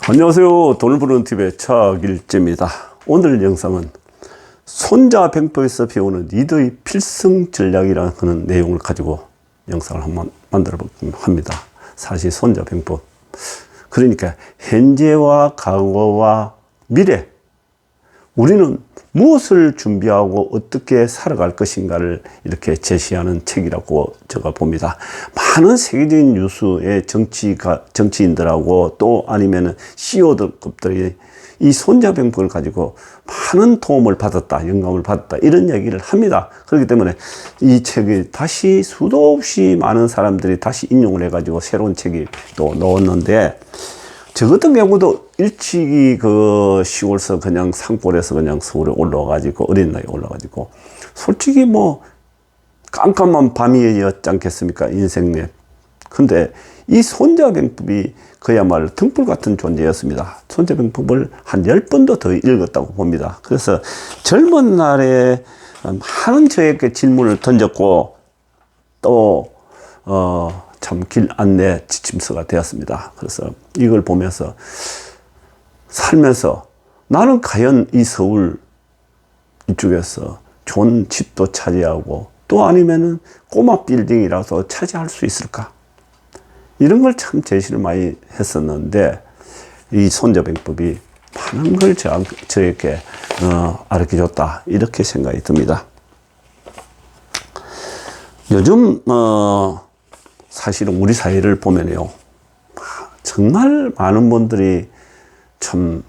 안녕하세요. 돈을 버는 TV의 차길재입니다. 오늘 영상은 손자병법에서 배우는 리더의 필승 전략이라는 내용을 가지고 영상을 한번 만들어 보려고 합니다. 사실 손자병법, 그러니까 현재와 과거와 미래, 우리는 무엇을 준비하고 어떻게 살아갈 것인가를 이렇게 제시하는 책이라고 제가 봅니다. 많은 세계적인 뉴스의 정치인들하고 또 아니면은 CEO들급들이 이 손자병법을 가지고 많은 도움을 받았다, 영감을 받았다, 이런 얘기를 합니다. 그렇기 때문에 이 책이 다시 수도 없이 많은 사람들이 다시 인용을 해가지고 새로운 책이 또 나왔는데, 저 같은 경우도 일찍이 그 시골에서 그냥 산골에서 그냥 서울에 올라와가지고, 어린 나이에 올라와가지고, 솔직히 뭐, 깜깜한 밤이었지 않겠습니까? 인생 내. 근데 이 손자병법이 그야말로 등불 같은 존재였습니다. 손자병법을 한 10번도 더 읽었다고 봅니다. 그래서 젊은 날에 많은 저에게 질문을 던졌고, 또, 참 길 안내 지침서가 되었습니다. 그래서 이걸 보면서 살면서 나는 과연 이 서울 이쪽에서 좋은 집도 차지하고 또 아니면은 꼬마 빌딩이라서 차지할 수 있을까? 이런 걸 참 제시를 많이 했었는데, 이 손자병법이 많은 걸 저에게 알게 줬다, 이렇게 생각이 듭니다. 요즘 사실은 우리 사회를 보면요, 정말 많은 분들이 참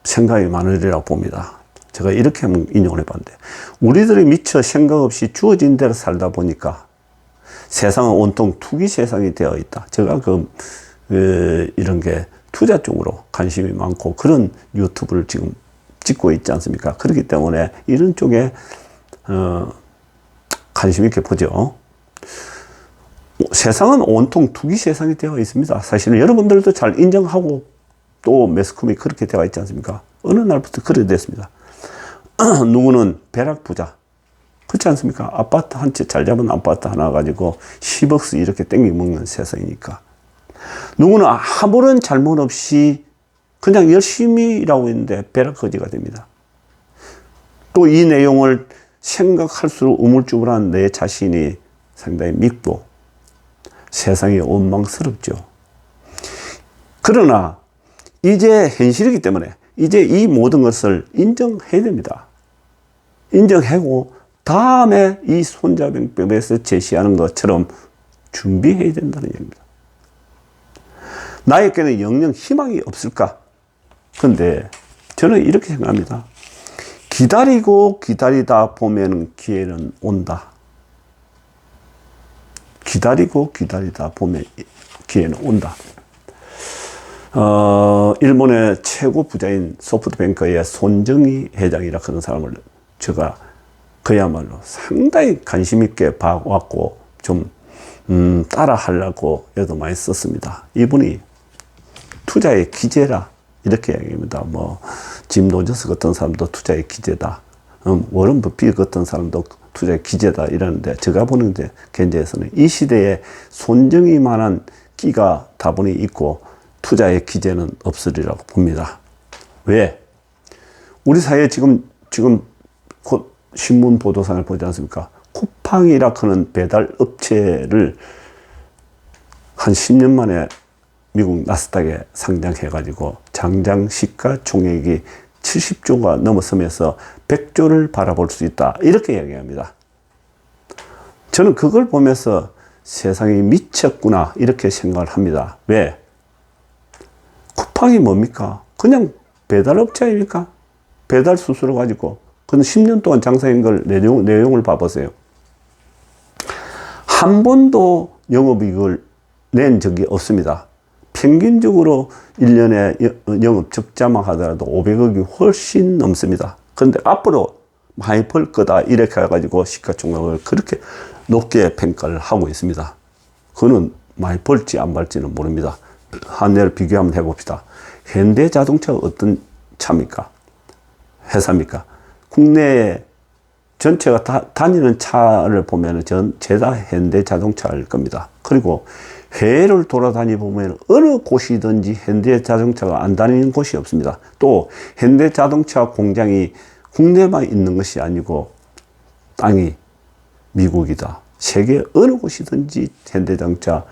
생각이 많으리라고 봅니다. 제가 이렇게 한번 인용을 해봤는데, 우리들이 미처 생각 없이 주어진 대로 살다 보니까 세상은 온통 투기 세상이 되어 있다. 제가 이런 게 투자 쪽으로 관심이 많고 그런 유튜브를 지금 찍고 있지 않습니까? 그렇기 때문에 이런 쪽에 관심 있게 보죠. 세상은 온통 투기 세상이 되어 있습니다. 사실은 여러분들도 잘 인정하고 또 매스컴이 그렇게 되어 있지 않습니까? 어느 날부터 그래 됐습니다. 누구는 벼락부자, 그렇지 않습니까? 아파트 한 채 잘 잡은 아파트 하나 가지고 10억씩 이렇게 땡겨 먹는 세상이니까. 누구는 아무런 잘못 없이 그냥 열심히 일하고 있는데 벼락거지가 됩니다. 또 이 내용을 생각할수록 우물쭈물한 내 자신이 상당히 밉고 세상이 원망스럽죠. 그러나 이제 현실이기 때문에 이제 이 모든 것을 인정해야 됩니다. 인정하고 다음에 이 손자병법에서 제시하는 것처럼 준비해야 된다는 얘기입니다. 나에게는 영영 희망이 없을까? 근데 저는 이렇게 생각합니다. 기다리고 기다리다 보면 기회는 온다. 기다리고 기다리다 보면 기회는 온다. 일본의 최고 부자인 소프트뱅크의 손정희 회장이라 그런 사람을 제가 그야말로 상당히 관심 있게 봐왔고 좀 따라 하려고 애도 많이 썼습니다. 이분이 투자의 기재라 이렇게 얘기합니다. 뭐 짐 로저스 같은 사람도 투자의 기재다. 워런 버핏 같은 사람도 투자의 기재다 이러는데, 제가 보는 데 견제에서는 이 시대에 손정희만한 끼가 다분히 있고 투자의 기재는 없으리라고 봅니다. 왜? 우리 사회에 지금 곧 신문 보도상을 보지 않습니까? 쿠팡이라 하는 배달 업체를 한 10년 만에 미국 나스닥에 상장해가지고 장장 시가 총액이 70조가 넘어서면서 100조를 바라볼 수 있다, 이렇게 얘기합니다. 저는 그걸 보면서 세상이 미쳤구나, 이렇게 생각을 합니다. 왜? 쿠팡이 뭡니까? 그냥 배달업체 아닙니까? 배달 수수료 가지고 그건 10년 동안 장사한 걸 내용을 봐보세요. 한 번도 영업이익을 낸 적이 없습니다. 평균적으로 1년에 영업 적자만 하더라도 500억이 훨씬 넘습니다. 그런데 앞으로 많이 벌 거다, 이렇게 해가지고 시가총액을 그렇게 높게 평가를 하고 있습니다. 그거는 많이 벌지 안 벌지는 모릅니다. 한 해를 비교 한번 해봅시다. 현대자동차가 어떤 차입니까? 회사입니까? 국내에 전체가 다 다니는 차를 보면 죄다 현대자동차일 겁니다. 그리고 해외를 돌아다니 보면 어느 곳이든지 현대자동차가 안 다니는 곳이 없습니다. 또 현대자동차 공장이 국내만 있는 것이 아니고 땅이 미국이다. 세계 어느 곳이든지 현대자동차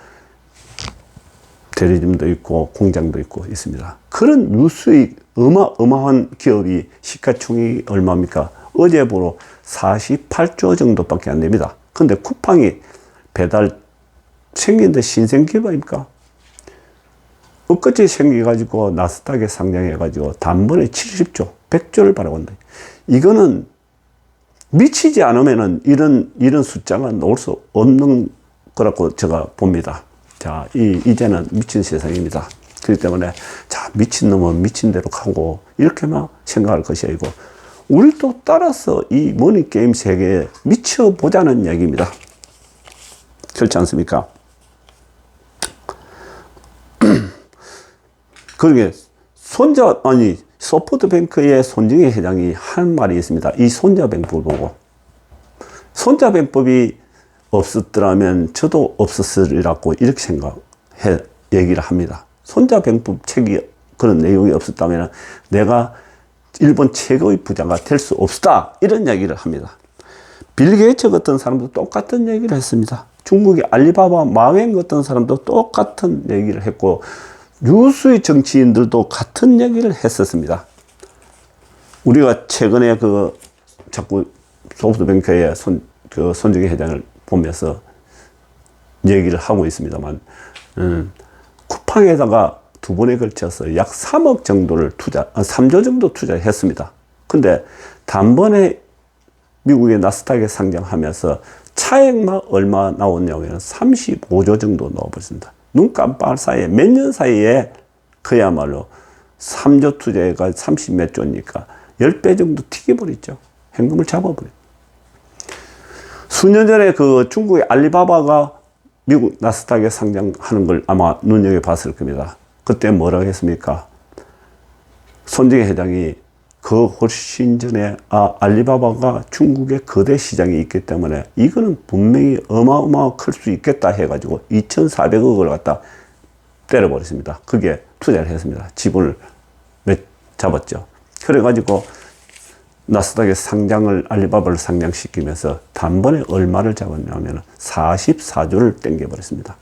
대리점도 있고 공장도 있고 있습니다. 그런 유수익 어마어마한 기업이 시가총액이 얼마입니까? 어제 보러 48조 정도밖에 안 됩니다. 근데 쿠팡이 배달 생긴데 신생기업 아닙니까? 엊그제 생겨가지고 나스닥에 상장해가지고 단번에 70조, 100조를 바라본다. 이거는 미치지 않으면은 이런 숫자가 나올 수 없는 거라고 제가 봅니다. 자, 이제는 미친 세상입니다. 그렇기 때문에, 자, 미친 놈은 미친 대로 가고, 이렇게만 생각할 것이 아니고, 우리도 따라서 이 머니게임 세계에 미쳐보자는 얘기입니다. 그렇지 않습니까? 그러게, 소프트뱅크의 손정혜 회장이 한 말이 있습니다. 이 손자병법을 보고. 손자병법이 없었더라면 저도 없었으리라고 이렇게 얘기를 합니다. 손자병법 책이 그런 내용이 없었다면 내가 일본 최고의 부자가 될 수 없다. 이런 얘기를 합니다. 빌 게이츠 같은 사람도 똑같은 얘기를 했습니다. 중국의 알리바바 마웬 같은 사람도 똑같은 얘기를 했고 유수의 정치인들도 같은 얘기를 했었습니다. 우리가 최근에 자꾸 소프트뱅크의 손정혜 회장을 보면서 얘기를 하고 있습니다만, 쿠팡에다가 두 번에 걸쳐서 약 3억 정도를 3조 정도 투자했습니다. 근데 단번에 미국의 나스닥에 상장하면서 차액만 얼마 나왔냐면 35조 정도 넣어버렸습니다. 눈 깜빡할 사이에, 몇 년 사이에 그야말로 3조 투자가 30 몇 조니까 10배 정도 튀겨버렸죠. 현금을 잡아버렸죠. 수년 전에 중국의 알리바바가 미국 나스닥에 상장하는 걸 아마 눈여겨봤을 겁니다. 그때 뭐라고 했습니까? 손정혜 회장이 훨씬 전에 알리바바가 중국의 거대 시장이 있기 때문에 이거는 분명히 어마어마하게 클 수 있겠다 해가지고 2,400억을 갖다 때려버렸습니다. 그게 투자를 했습니다. 지분을 잡았죠. 그래가지고 나스닥에 알리바바를 상장시키면서 단번에 얼마를 잡았냐면 44조를 땡겨버렸습니다.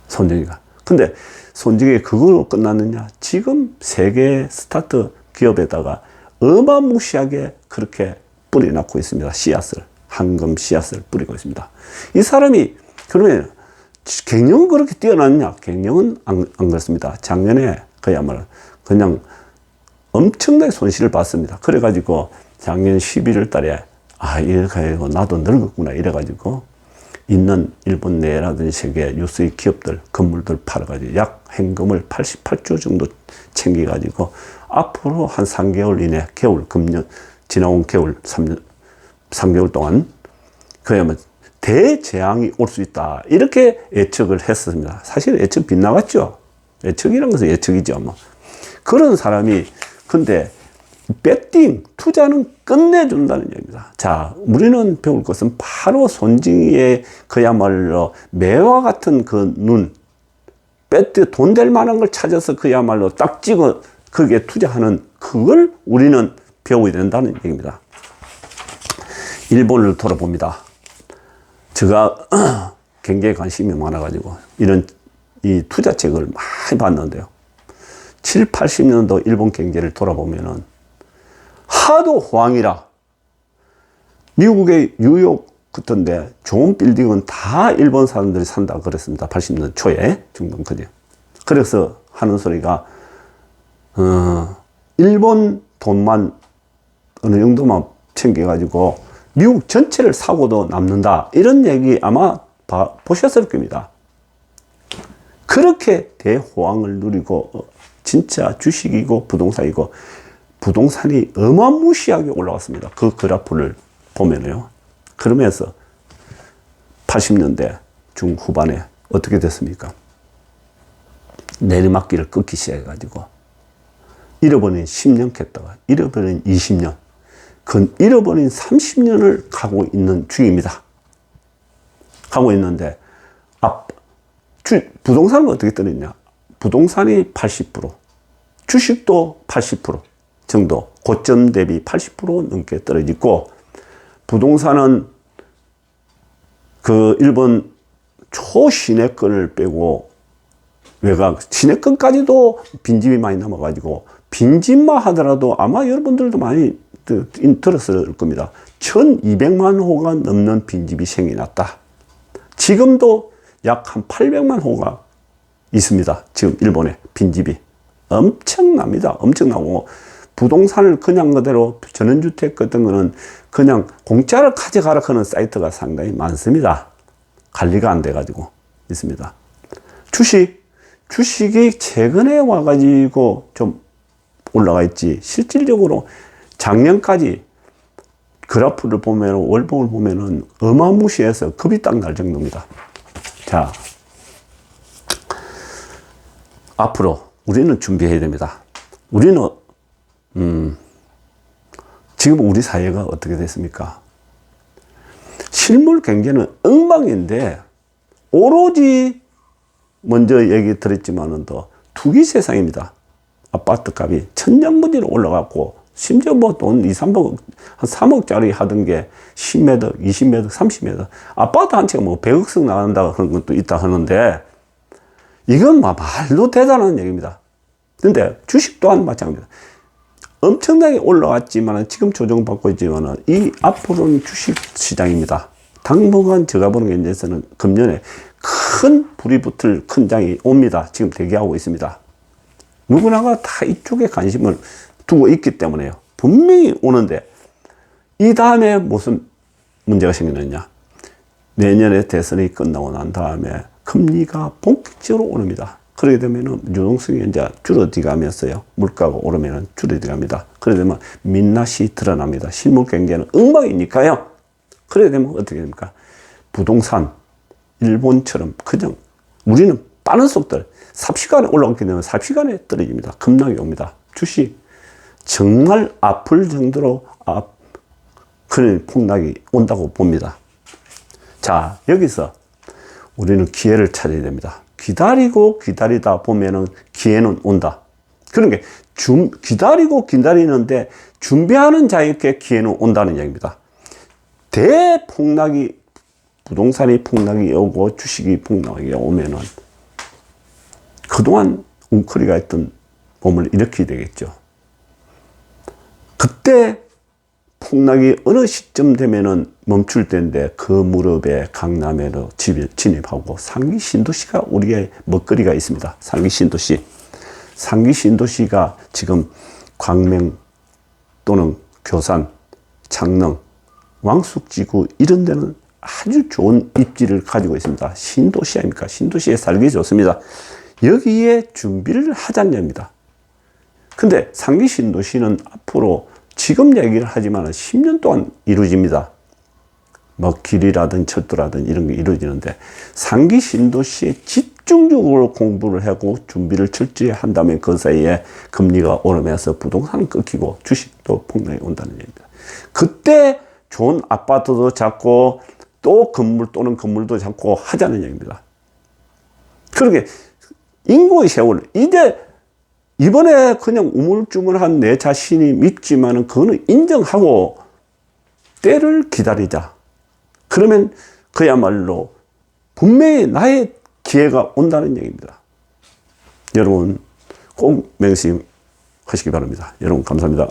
손정혜가. 근데 손정혜 그걸로 끝났느냐? 지금 세계 스타트 기업에다가 어마무시하게 그렇게 뿌려놓고 있습니다. 황금 씨앗을 뿌리고 있습니다. 이 사람이 그러면 경영은 그렇게 뛰어났냐? 경영은 안 그렇습니다. 작년에 그야말로 그냥 엄청나게 손실을 봤습니다. 그래가지고 작년 11월 달에 이렇게 나도 늙었구나 이래가지고 있는 일본 내라든지 세계 유수의 기업들 건물들 팔아가지고 약 현금을 88조 정도 챙겨가지고 앞으로 한 3개월 이내 지나온 겨울 3개월 동안 그야말로 대재앙이 올 수 있다 이렇게 예측을 했습니다. 사실 예측 빗나갔죠. 예측이란 것은 예측이죠. 뭐. 그런 사람이 근데 배팅 투자는 끝내준다는 얘기입니다. 자, 우리는 배울 것은 바로 손정혜의 그야말로 매와 같은 배트 돈 될 만한 걸 찾아서 그야말로 딱 찍어 거기에 투자하는 그걸 우리는 배워야 된다는 얘기입니다. 일본을 돌아봅니다. 제가 굉장히 관심이 많아가지고 이 투자책을 많이 봤는데요. 7, 80년도 일본 경제를 돌아보면은 하도 호황이라 미국의 뉴욕 같은데 좋은 빌딩은 다 일본 사람들이 산다 그랬습니다. 80년 초에 중반까지. 그래서 하는 소리가 일본 돈만 어느 정도만 챙겨가지고 미국 전체를 사고도 남는다. 이런 얘기 아마 보셨을 겁니다. 그렇게 대호황을 누리고 진짜 주식이고 부동산이고 부동산이 어마무시하게 올라갔습니다. 그 그래프를 보면요. 그러면서 80년대 중후반에 어떻게 됐습니까? 내리막길을 끊기 시작해가지고 잃어버린 10년 겠다가 잃어버린 20년 잃어버린 30년을 가고 있는 중입니다. 가고 있는데 부동산은 어떻게 떨어지냐? 부동산이 80%, 주식도 80% 정도, 고점 대비 80% 넘게 떨어지고, 부동산은 그 일본 초시내권을 빼고 외곽, 시내권까지도 빈집이 많이 남아가지고, 빈집만 하더라도 아마 여러분들도 많이 들었을 겁니다. 1200만 호가 넘는 빈집이 생겨났다. 지금도 약 한 800만 호가 있습니다. 지금 일본에 빈집이. 엄청납니다. 엄청나고, 부동산을 그냥 그대로 전원주택 같은 거는 그냥 공짜로 가져가라 하는 사이트가 상당히 많습니다. 관리가 안 돼가지고 있습니다. 주식이 최근에 와가지고 좀 올라가 있지, 실질적으로 작년까지 그래프를 보면, 월봉을 보면은 어마무시해서 겁이 딱 날 정도입니다. 자, 앞으로 우리는 준비해야 됩니다. 우리는, 지금 우리 사회가 어떻게 됐습니까? 실물 경제는 엉망인데, 오로지 먼저 얘기 드렸지만은 더 투기 세상입니다. 아파트 값이 천냥무지로 올라갔고, 심지어 뭐 돈 2, 3억, 한 3억짜리 하던 게 10m, 20m, 30m. 아파트 한 채가 뭐 100억씩 나간다 그런 것도 있다 하는데, 이건 말도 대단한 얘기입니다. 근데 주식 또한 마찬가지입니다. 엄청나게 올라왔지만, 지금 조정받고 있지만, 이 앞으로는 주식 시장입니다. 당분간 제가 보는 견제에서는 금년에 큰 불이 붙을 큰 장이 옵니다. 지금 대기하고 있습니다. 누구나가 다 이쪽에 관심을 두고 있기 때문에요. 분명히 오는데, 이 다음에 무슨 문제가 생기느냐? 내년에 대선이 끝나고 난 다음에 금리가 본격적으로 오릅니다. 그렇게 되면은 유동성이 이제 줄어들어가면서요. 물가가 오르면은 줄어들어갑니다. 그렇게 되면 민낯이 드러납니다. 실물 경제는 엉망이니까요. 그렇게 되면 어떻게 됩니까? 부동산, 일본처럼 그냥 우리는 빠른 속도로 삽시간에 올라오게 되면 삽시간에 떨어집니다. 급락이 옵니다. 주식 정말 아플 정도로 그런 폭락이 온다고 봅니다. 자, 여기서 우리는 기회를 찾아야 됩니다. 기다리다 보면은 기회는 온다. 그런 게 기다리고 기다리는데 준비하는 자에게 기회는 온다는 얘기입니다. 대폭락이, 부동산이 폭락이 오고 주식이 폭락이 오면은 그동안 웅크리가 있던 몸을 일으키게 되겠죠. 그때 폭락이 어느 시점 되면은 멈출 때인데, 그 무렵에 강남에로 진입하고, 상기 신도시가 우리의 먹거리가 있습니다. 상기 신도시. 상기 신도시가 지금 광명 또는 교산, 창릉, 왕숙지구 이런 데는 아주 좋은 입지를 가지고 있습니다. 신도시 아닙니까? 신도시에 살기 좋습니다. 여기에 준비를 하자는 얘기입니다. 근데 상기 신도시는 앞으로 지금 얘기를 하지만 10년 동안 이루어집니다. 뭐 길이라든 철도라든 이런 게 이루어지는데, 상기 신도시에 집중적으로 공부를 하고 준비를 철저히 한다면 그 사이에 금리가 오르면서 부동산은 끊기고 주식도 폭락이 온다는 얘기입니다. 그때 좋은 아파트도 잡고 또 건물 또는 건물도 잡고 하자는 얘기입니다. 그렇게 인고의 세월, 이제 이번에 그냥 우물쭈물한 내 자신이 밉지만은 그거는 인정하고 때를 기다리자. 그러면 그야말로 분명히 나의 기회가 온다는 얘기입니다. 여러분 꼭 맹심하시기 바랍니다. 여러분 감사합니다.